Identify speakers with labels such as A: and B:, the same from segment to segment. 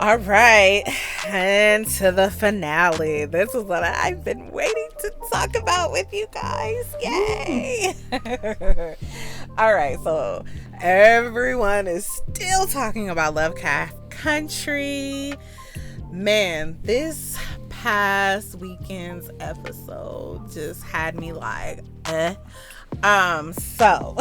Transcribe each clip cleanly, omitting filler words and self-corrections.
A: All right, and to the finale. This is what I've been waiting to talk about with you guys. Yay! All right, so everyone is still talking about Lovecraft Country. Man, this past weekend's episode just had me like, So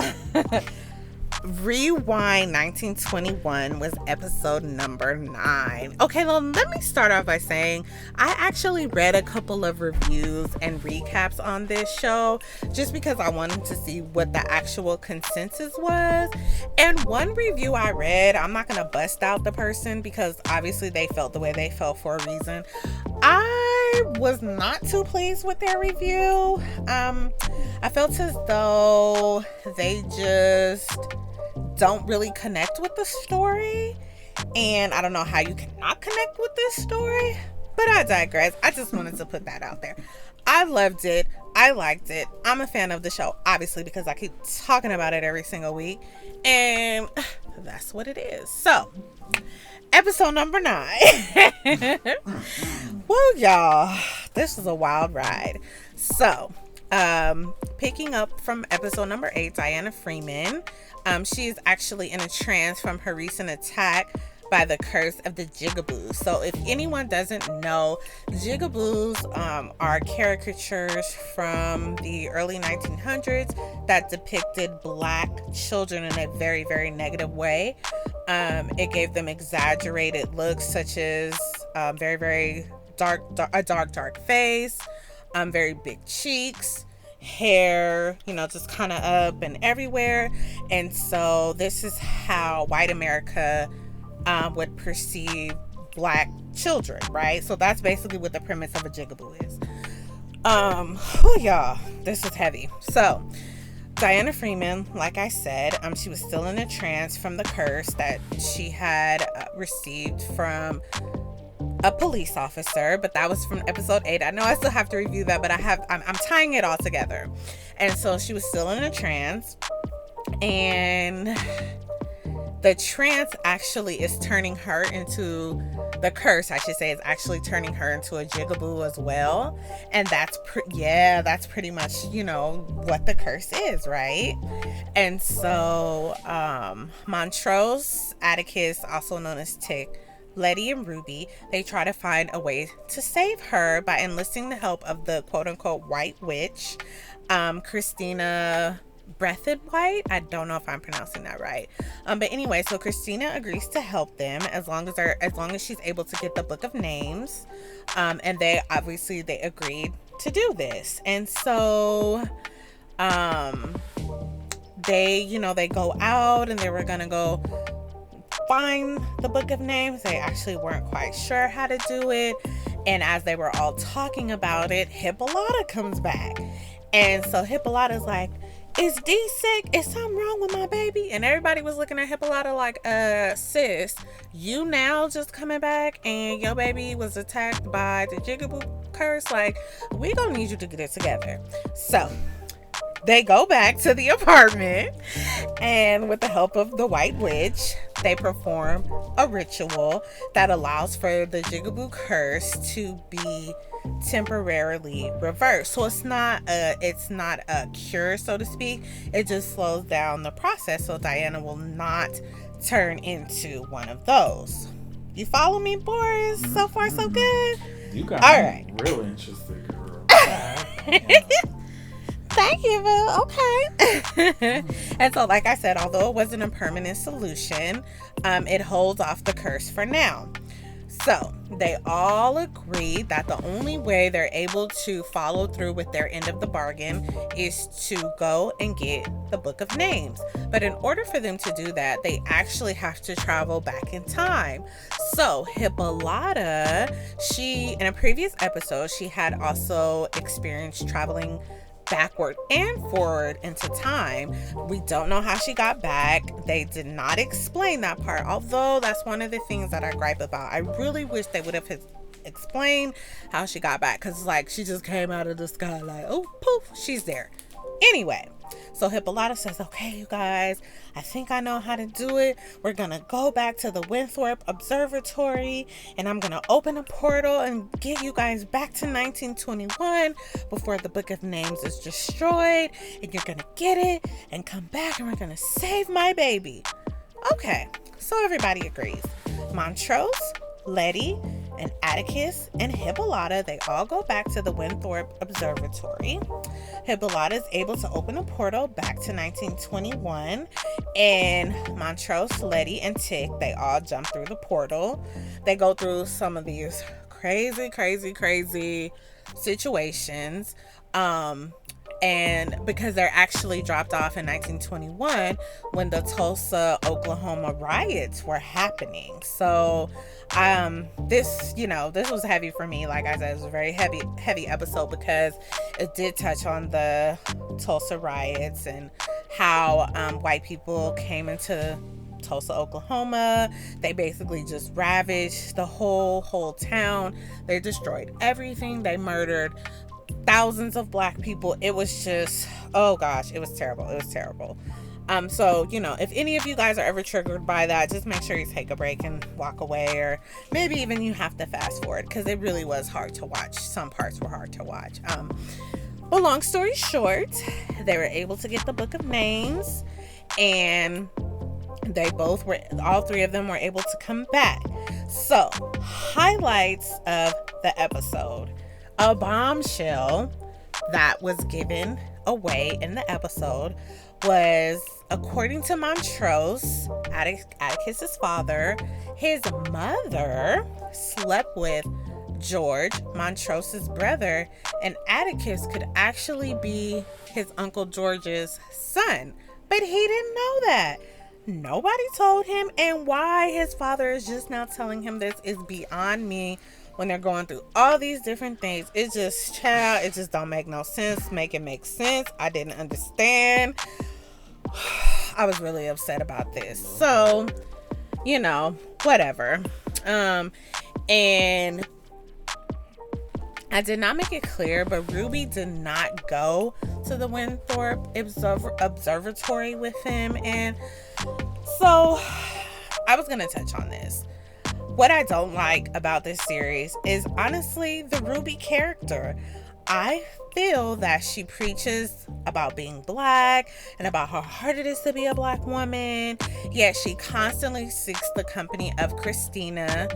A: Rewind 1921 was episode number 9. Okay, well, let me start off by saying I actually read a couple of reviews and recaps on this show just because I wanted to see what the actual consensus was. And one review I read, I'm not going to bust out the person because obviously they felt the way they felt for a reason. I was not too pleased with their review. I felt as though they just don't really connect with the story, and I don't know how you cannot connect with this story, but I digress. I just wanted to put that out there. I loved it. I liked it. I'm a fan of the show, obviously, because I keep talking about it every single week, and that's what it is. So, episode number 9. Well, y'all, this is a wild ride. So, picking up from episode number 8, Diana Freeman. She is actually in a trance from her recent attack by the curse of the Jig-a-bobo. So if anyone doesn't know, Jig-a-bobos are caricatures from the early 1900s that depicted Black children in a very, very negative way. It gave them exaggerated looks such as very, very dark face, very big cheeks, hair, just kind of up and everywhere. And so this is how white America would perceive Black children, right? So that's basically what the premise of a Jig-a-bobo is. Y'all, this is heavy. So Diana Freeman, like I said, she was still in a trance from the curse that she had received from a police officer, but that was from episode 8. I know I still have to review that, but I'm tying it all together. And so she was still in a trance, and the trance actually is turning her into, the curse I should say, is actually turning her into a Jig-a-bobo as well. And that's pretty much what the curse is, right? And so Montrose, Atticus, also known as Tick, Letty, and Ruby, they try to find a way to save her by enlisting the help of the quote-unquote white witch, Christina White. I don't know if I'm pronouncing that right. But anyway, so Christina agrees to help them as long as she's able to get the Book of Names. And they agreed to do this. And so they go out and they were gonna go find the Book of Names. They actually weren't quite sure how to do it, and as they were all talking about it, Hippolyta comes back. And so Hippolyta's like, is D sick? Is something wrong with my baby? And everybody was looking at Hippolyta like, sis, you now just coming back and your baby was attacked by the Jig-a-bobo curse? Like, we gonna need you to get it together. So they go back to the apartment, and with the help of the white witch, they perform a ritual that allows for the Jig-a-bobo curse to be temporarily reversed. So it's not a cure, so to speak. It just slows down the process so Diana will not turn into one of those. You follow me, Boris? So far, so good?
B: You got
A: all
B: me
A: right.
B: real interested, girl.
A: Thank you, boo. Okay. And so, like I said, although it wasn't a permanent solution, it holds off the curse for now. So they all agree that the only way they're able to follow through with their end of the bargain is to go and get the Book of Names. But in order for them to do that, they actually have to travel back in time. So Hippolyta, in a previous episode, she had also experienced traveling backward and forward into time. We don't know how she got back. They did not explain that part, although that's one of the things that I gripe about. I really wish they would have explained how she got back, because like she just came out of the sky like, oh poof, she's there. Anyway, so Hippolyta says, okay, you guys, I think I know how to do it. We're going to go back to the Winthrop Observatory, and I'm going to open a portal and get you guys back to 1921 before the Book of Names is destroyed, and you're going to get it and come back, and we're going to save my baby. Okay, so everybody agrees. Montrose, Letty, and Atticus and Hippolyta, they all go back to the Winthrop Observatory. Hippolyta is able to open a portal back to 1921, and Montrose, Letty, and Tick, they all jump through the portal. They go through some of these crazy situations. And because they're actually dropped off in 1921 when the Tulsa, Oklahoma riots were happening. So this was heavy for me. Like I said, it was a very heavy episode because it did touch on the Tulsa riots and how white people came into Tulsa, Oklahoma. They basically just ravaged the whole town. They destroyed everything. They murdered thousands of black people. It was just, oh gosh, it was terrible. So, if any of you guys are ever triggered by that, just make sure you take a break and walk away, or maybe even you have to fast forward because it really was hard to watch. Some parts were hard to watch. But long story short, they were able to get the Book of Names, and all three of them were able to come back. So, highlights of the episode. A bombshell that was given away in the episode was, according to Montrose, Atticus's father, his mother slept with George, Montrose's brother, and Atticus could actually be his Uncle George's son. But he didn't know that. Nobody told him, and why his father is just now telling him this is beyond me. When they're going through all these different things, it just don't make no sense. Make it make sense. I didn't understand. I was really upset about this. So, whatever. And I did not make it clear, but Ruby did not go to the Winthrop Observatory with him. And so I was going to touch on this. What I don't like about this series is honestly the Ruby character. I feel that she preaches about being black and about how hard it is to be a black woman, yet she constantly seeks the company of Christina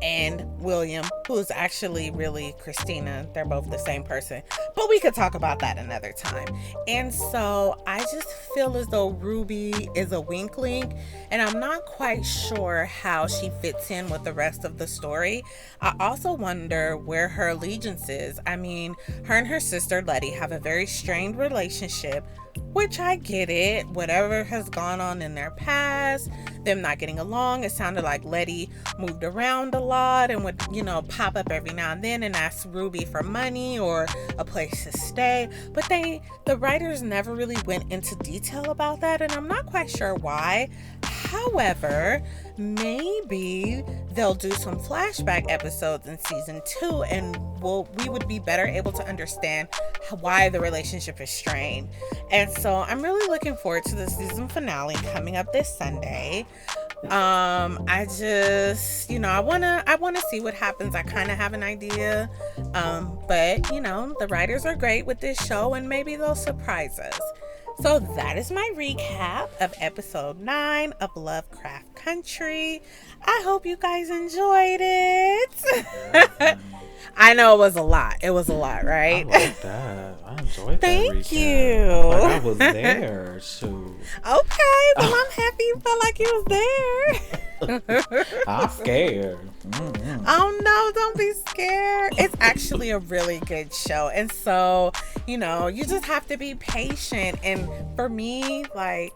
A: and William, who is actually really Christina. They're both the same person, but we could talk about that another time. And so I just feel as though Ruby is a weakling, and I'm not quite sure how she fits in with the rest of the story. I also wonder where her allegiance is. I mean, her and her sister Letty have a very strained relationship, which I get it. Whatever has gone on in their past, them not getting along. It sounded like Letty moved around a lot and would, pop up every now and then and ask Ruby for money or a place to stay. But the writers never really went into detail about that, and I'm not quite sure why. However, maybe they'll do some flashback episodes in season 2, and we would be better able to understand why the relationship is strained. And so I'm really looking forward to the season finale coming up this Sunday. I just, I want to see what happens. I kind of have an idea. But the writers are great with this show, and maybe they'll surprise us. So that is my recap of episode 9 of LoveCraft Country. I hope you guys enjoyed it. I know it was a lot. It was a lot, right?
B: I like that. I enjoyed that.
A: Thank you.
B: Like I was there. Shoot.
A: Okay, well, I'm happy you felt like you was there.
B: I'm scared. Mm-hmm.
A: Oh no, don't be scared. It's actually a really good show. And so, you just have to be patient. And for me, I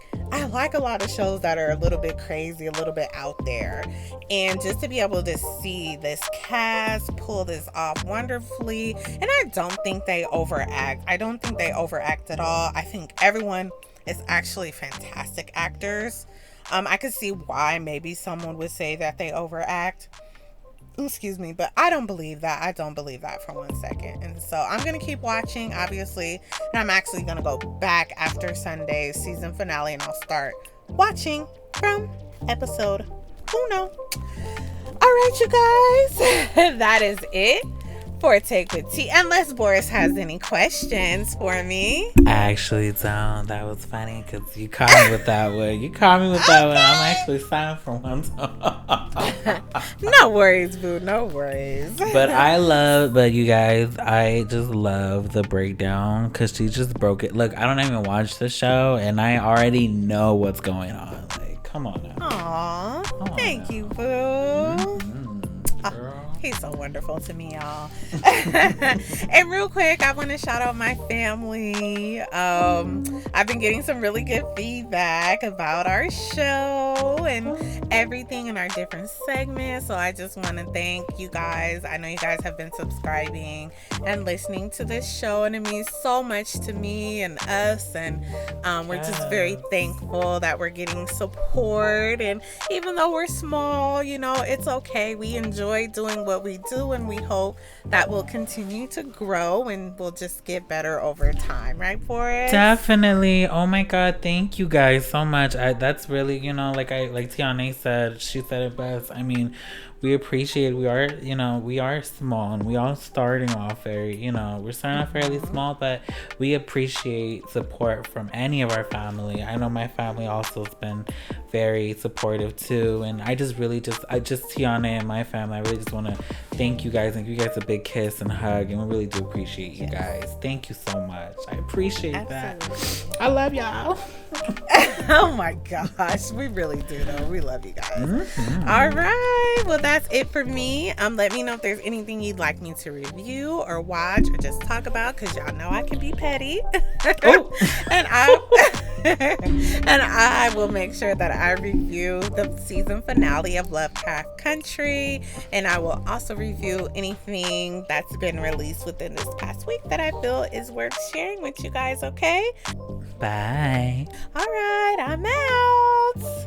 A: like a lot of shows that are a little bit crazy, a little bit out there. And just to be able to see this cast pull this off wonderfully. And I don't think they overact. I don't think they overact at all. I think everyone is actually fantastic actors. I could see why maybe someone would say that they overact. Excuse me, but I don't believe that. I don't believe that for 1 second. And so I'm going to keep watching, obviously. And I'm actually going to go back after Sunday's season finale and I'll start watching from episode 1. All right, you guys. That is it for a Take with T. Unless Boris has any questions for me.
B: I actually don't. That was funny because you caught me with that one. I'm actually silent for one.
A: No worries, boo. No worries.
B: But you guys, I just love the breakdown because she just broke it. Look, I don't even watch the show and I already know what's going on. Like, come on now.
A: Aw, thank you, boo.
B: Girl.
A: He's so wonderful to me, y'all. And real quick, I want to shout out my family. I've been getting some really good feedback about our show and everything in our different segments. So I just want to thank you guys. I know you guys have been subscribing and listening to this show, and it means so much to me and us. And we're just very thankful that we're getting support. And even though we're small, you know, it's okay. We enjoy doing what we do, and we hope that we'll continue to grow and we'll just get better over time, right, Boris?
B: Definitely. Oh my God, thank you guys so much. That's really, you know, like Teyawnā said, she said it best. I mean, we appreciate, we are small and we all starting off we're starting off fairly small, but we appreciate support from any of our family. I know my family also has been very supportive too, and Teyawnā and my family, I really just want to thank you guys and give you guys a big kiss and hug, and we really do appreciate you guys. Thank you so much. I appreciate that. I love y'all.
A: Oh my gosh, we really do though. We love you guys. All right, well, that's it for me. Let me know if there's anything you'd like me to review or watch or just talk about, because y'all know I can be petty. and I will make sure that I review the season finale of LoveCraft Country, and I will also review anything that's been released within this past week that I feel is worth sharing with you guys. Okay,
B: Bye.
A: all right, I'm out.